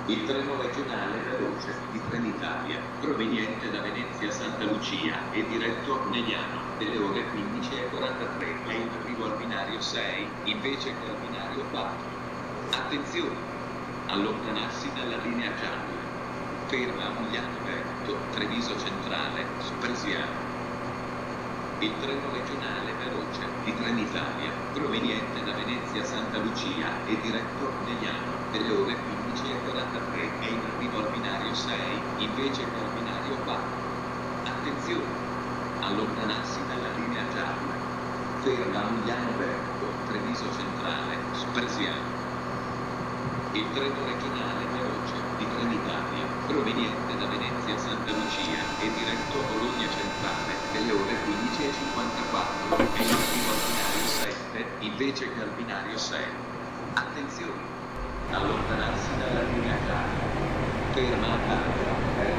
Il treno regionale veloce di Trenitalia, proveniente da Venezia Santa Lucia e diretto a Conegliano, delle ore 15:43, è in arrivo al binario 6, invece che al binario 4. Attenzione! Allontanarsi dalla linea gialla. Ferma a Mugliano Veneto, Treviso Centrale, Spresiano. Il treno regionale veloce di Trenitalia, proveniente da Venezia Santa Lucia e diretto a Conegliano, delle ore 15:43, è in arrivo al binario 6, invece che al binario 4. Attenzione! Allontanarsi dalla linea gialla. Ferma a Mugliano Veneto, Treviso Centrale, Spresiano. Il treno regionale veloce di Trenitalia, proveniente da Venezia Santa Lucia e diretto a Bologna Centrale, delle ore 15:54, è in arrivo al binario 7, invece che al binario 6. Attenzione! Allontanarsi dalla linea gialla. Ferma a Taranto.